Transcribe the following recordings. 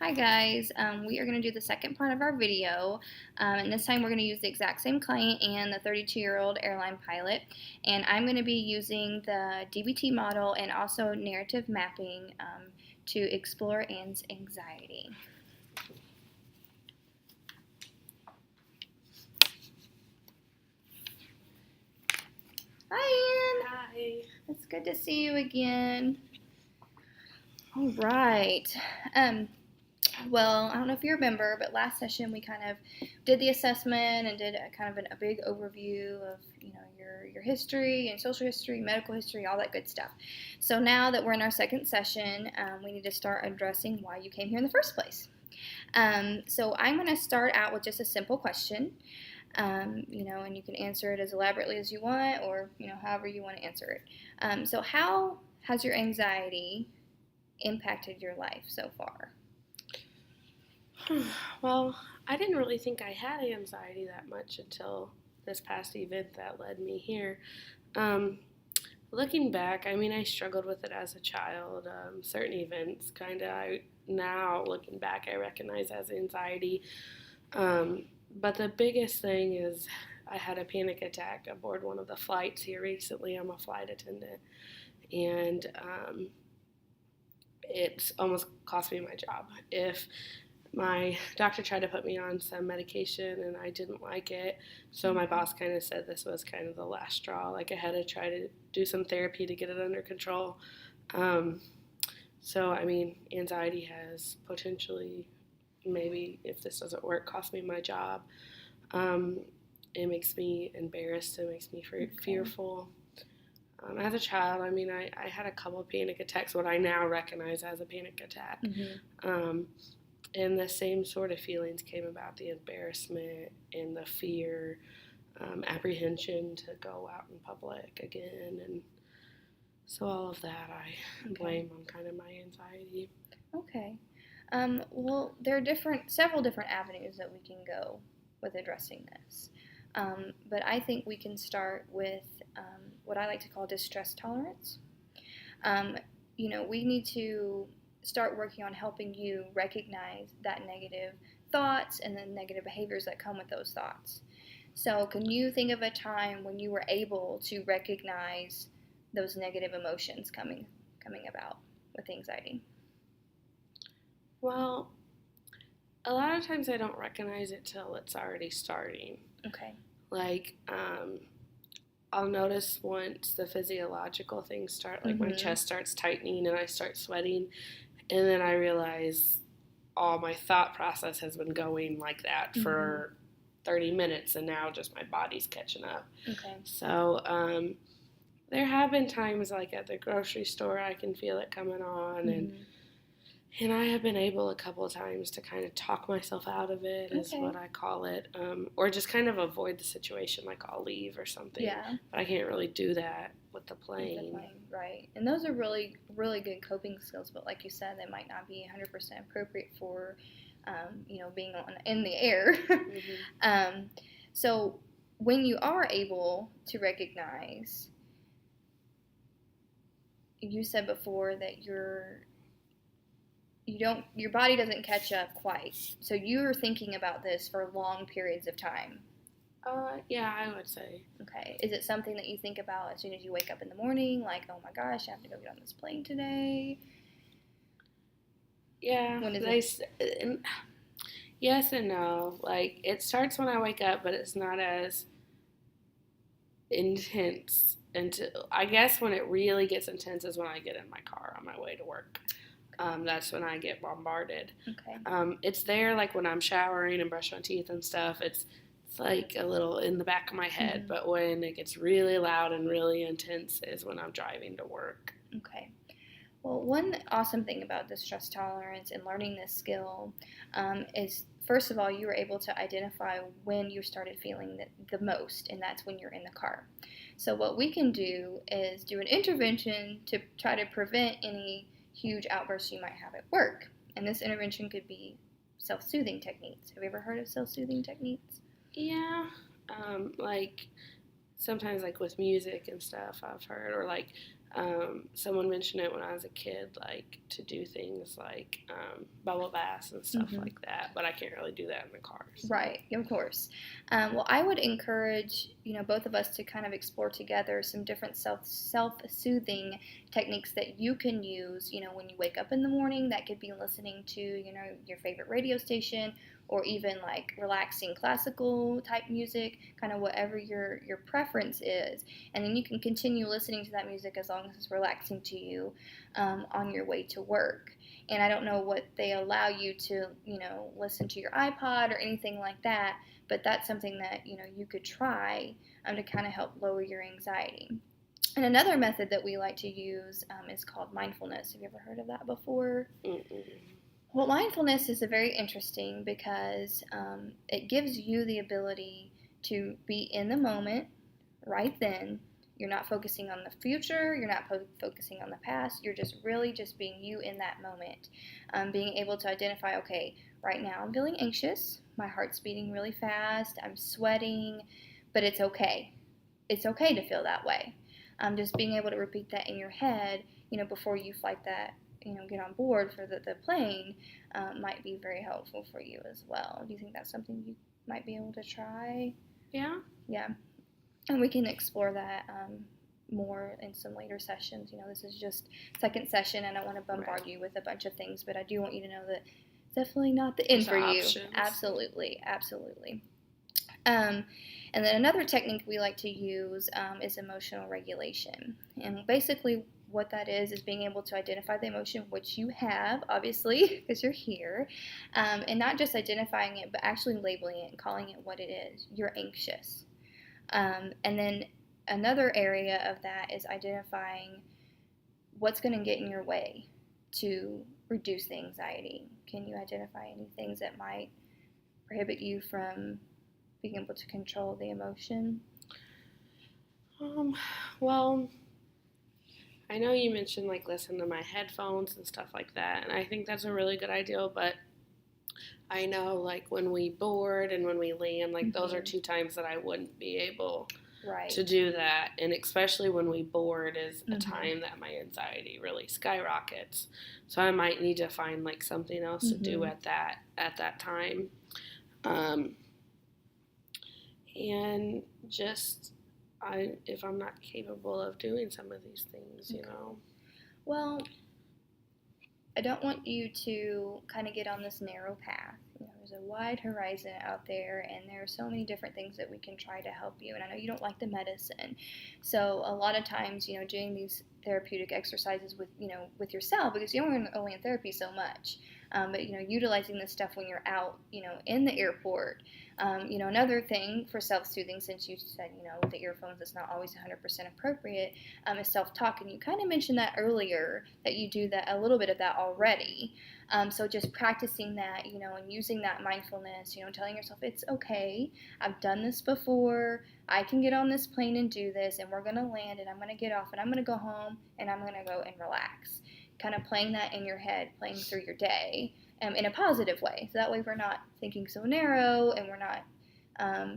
Hi guys, we are going to do the second part of our video, and this time we're going to use the exact same client and the 32-year-old airline pilot, and I'm going to be using the DBT model and also narrative mapping to explore Anne's anxiety. Hi Anne! Hi. It's good to see you again. All right. Well, I don't know if you remember, but last session we kind of did the assessment and did a big overview of your history and social history, medical history, all that good stuff. So now that we're in our second session, we need to start addressing why you came here in the first place. So I'm going to start out with just a simple question, and you can answer it as elaborately as you want, or however you want to answer it. So how has your anxiety impacted your life so far? Well, I didn't really think I had anxiety that much until this past event that led me here. Looking back, I struggled with it as a child. Certain events, now looking back, I recognize as anxiety. But the biggest thing is I had a panic attack aboard one of the flights here recently. I'm a flight attendant. And it's almost cost me my job. If my doctor tried to put me on some medication and I didn't like it, so my boss kind of said this was kind of the last straw. Like I had to try to do some therapy to get it under control. Anxiety has potentially, maybe if this doesn't work, cost me my job. It makes me embarrassed. It makes me fearful. As a child, I had a couple of panic attacks, what I now recognize as a panic attack. Mm-hmm. And the same sort of feelings came about, the embarrassment and the fear, apprehension to go out in public again. And so all of that I blame on kind of my anxiety. Okay. Well, there are several different avenues that we can go with addressing this. But I think we can start with what I like to call distress tolerance. We need to start working on helping you recognize that negative thoughts and the negative behaviors that come with those thoughts. So can you think of a time when you were able to recognize those negative emotions coming about with anxiety? Well, a lot of times I don't recognize it till it's already starting. Okay. Like, I'll notice once the physiological things start, like my chest starts tightening and I start sweating, and then I realize all my thought process has been going like that for 30 minutes, and now just my body's catching up. Okay. So there have been times, like at the grocery store, I can feel it coming on, and I have been able a couple of times to kind of talk myself out of it, is what I call it, or just kind of avoid the situation, like I'll leave or something. Yeah. But I can't really do that with the plane. Right. And those are really, really good coping skills, but like you said, they might not be 100% appropriate for, being in the air. So when you are able to recognize, you said before that your body doesn't catch up quite. So you're thinking about this for long periods of time. Yeah, I would say. Okay. Is it something that you think about as soon as you wake up in the morning? Like, oh my gosh, I have to go get on this plane today? Yeah. When is it? Yes and no. Like, it starts when I wake up, but it's not as intense until, I guess when it really gets intense is when I get in my car on my way to work. That's when I get bombarded. Okay. It's there, like when I'm showering and brush my teeth and stuff. It's like a little in the back of my head. But when it gets really loud and really intense is when I'm driving to work. Okay. Well, one awesome thing about distress tolerance and learning this skill is, first of all, you were able to identify when you started feeling the most, and that's when you're in the car. So what we can do is do an intervention to try to prevent any huge outbursts you might have at work. And this intervention could be self-soothing techniques. Have you ever heard of self-soothing techniques? Yeah. Like sometimes like with music and stuff I've heard, or like Someone mentioned it when I was a kid, like to do things like bubble baths and stuff like that, but I can't really do that in the car. So. Right, of course. Well, I would encourage, both of us to kind of explore together some different self-soothing techniques that you can use, when you wake up in the morning. That could be listening to, your favorite radio station, or even like relaxing classical type music, kind of whatever your preference is. And then you can continue listening to that music as long as it's relaxing to you on your way to work. And I don't know what they allow you to, listen to your iPod or anything like that, but that's something that, you could try to kind of help lower your anxiety. And another method that we like to use is called mindfulness. Have you ever heard of that before? Mm-mm. Well, mindfulness is very interesting because it gives you the ability to be in the moment right then. You're not focusing on the future. You're not focusing on the past. You're just really just being you in that moment. Being able to identify, okay, right now I'm feeling anxious. My heart's beating really fast. I'm sweating, but it's okay. It's okay to feel that way. Just being able to repeat that in your head, before you flight that, get on board for the plane might be very helpful for you as well. Do you think that's something you might be able to try? Yeah. Yeah. And we can explore that more in some later sessions. This is just second session. I don't want to bombard you with a bunch of things, but I do want you to know that it's definitely not the end for you. Absolutely, absolutely. And then another technique we like to use is emotional regulation. And basically what that is being able to identify the emotion, which you have, obviously, because you're here, and not just identifying it, but actually labeling it and calling it what it is. You're anxious. And then another area of that is identifying what's going to get in your way to reduce the anxiety. Can you identify any things that might prohibit you from being able to control the emotion? Well, I know you mentioned like listen to my headphones and stuff like that, and I think that's a really good idea, but I know like when we board and when we land, like those are two times that I wouldn't be able to do that, and especially when we board is a time that my anxiety really skyrockets. So I might need to find like something else to do at that time. And just if I'm not capable of doing some of these things, Well, I don't want you to kind of get on this narrow path. There's a wide horizon out there, and there are so many different things that we can try to help you. And I know you don't like the medicine, so a lot of times, doing these therapeutic exercises with yourself, because you're only in therapy so much. But utilizing this stuff when you're out, in the airport. Another thing for self-soothing, since you said, with the earphones, it's not always 100% appropriate, is self-talk. And you kind of mentioned that earlier, that you do that, a little bit of that already. So just practicing that, and using that mindfulness, telling yourself, it's okay. I've done this before. I can get on this plane and do this, and we're going to land, and I'm going to get off, and I'm going to go home, and I'm going to go and relax. Kind of playing that in your head, playing through your day in a positive way. So that way we're not thinking so narrow, and we're not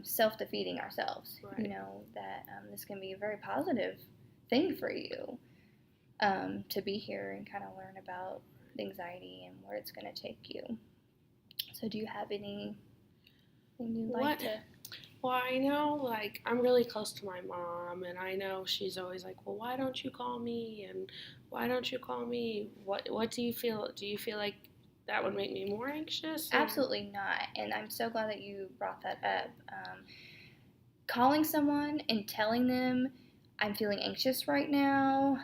self-defeating ourselves. Right. That this can be a very positive thing for you to be here and kind of learn about anxiety and where it's going to take you. So do you have anything you'd like to... Well, I know, like, I'm really close to my mom, and I know she's always like, well, why don't you call me, and why don't you call me? What do you feel? Do you feel like that would make me more anxious? Or? Absolutely not, and I'm so glad that you brought that up. Calling someone and telling them, I'm feeling anxious right now,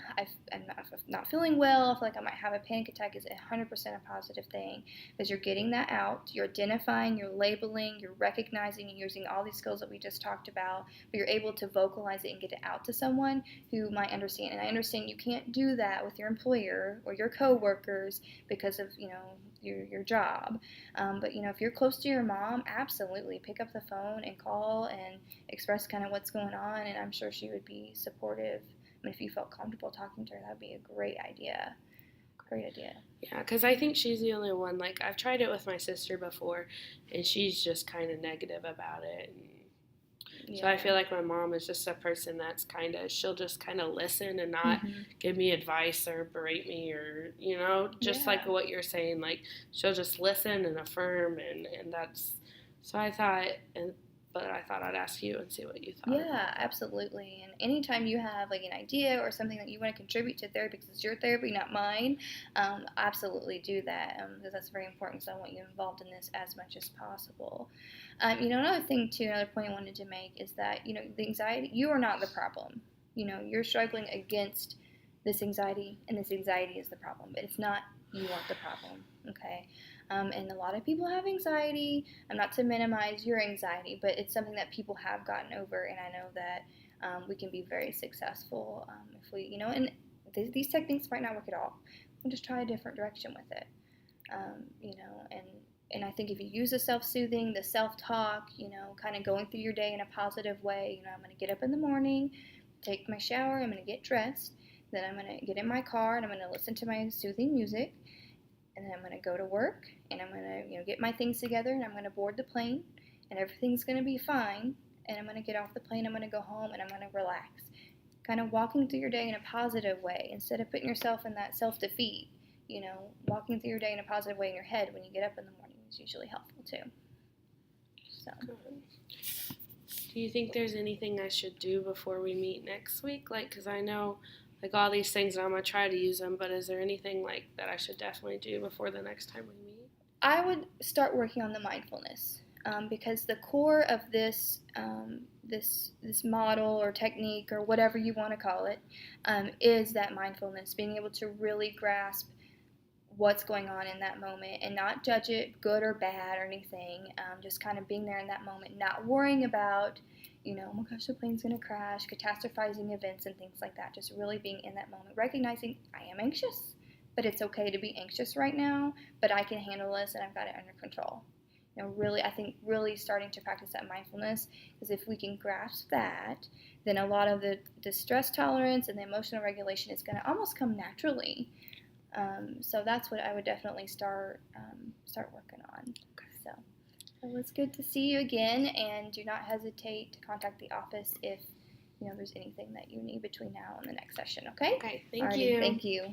I'm not feeling well, I feel like I might have a panic attack, is 100% a positive thing, because you're getting that out, you're identifying, you're labeling, you're recognizing, and using all these skills that we just talked about, but you're able to vocalize it and get it out to someone who might understand. And I understand you can't do that with your employer or your coworkers because of, your job. But, if you're close to your mom, absolutely pick up the phone and call and express kind of what's going on, and I'm sure she would be supportive. I mean, if you felt comfortable talking to her, that would be a great idea. Great idea. Yeah, because I think she's the only one. Like, I've tried it with my sister before, and she's just kind of negative about it. So I feel like my mom is just a person that's she'll just kind of listen and not give me advice or berate me or, just like what you're saying, like she'll just listen and affirm and that's, so I thought, but I thought I'd ask you and see what you thought. Yeah, absolutely. And anytime you have like an idea or something that you want to contribute to therapy, because it's your therapy, not mine, absolutely do that, because that's very important. So I want you involved in this as much as possible. Another thing too, another point I wanted to make is that, the anxiety, you are not the problem. You're struggling against this anxiety, and this anxiety is the problem, but it's not you are the problem, okay? And a lot of people have anxiety. I'm not to minimize your anxiety, but it's something that people have gotten over, and I know that we can be very successful if we, and these techniques might not work at all. We'll just try a different direction with it, and I think if you use the self-soothing, the self-talk, kind of going through your day in a positive way, I'm going to get up in the morning, take my shower, I'm going to get dressed, then I'm going to get in my car, and I'm going to listen to my soothing music, and then I'm going to go to work, and I'm going to, get my things together, and I'm going to board the plane, and everything's going to be fine, and I'm going to get off the plane, I'm going to go home, and I'm going to relax. Kind of walking through your day in a positive way, instead of putting yourself in that self-defeat, walking through your day in a positive way in your head when you get up in the morning is usually helpful too. So. Do you think there's anything I should do before we meet next week? Because I know all these things, and I'm going to try to use them, but is there anything that I should definitely do before the next time we meet? I would start working on the mindfulness, because the core of this this model or technique or whatever you want to call it is that mindfulness, being able to really grasp what's going on in that moment and not judge it good or bad or anything, just kind of being there in that moment, not worrying about, oh my gosh, the plane's going to crash, catastrophizing events and things like that, just really being in that moment, recognizing I am anxious, but it's okay to be anxious right now, but I can handle this and I've got it under control. I think really starting to practice that mindfulness, because if we can grasp that, then a lot of the stress tolerance and the emotional regulation is going to almost come naturally. So that's what I would definitely start working on. So it was good to see you again, and do not hesitate to contact the office if there's anything that you need between now and the next session. Okay. Okay. Thank you. Thank you.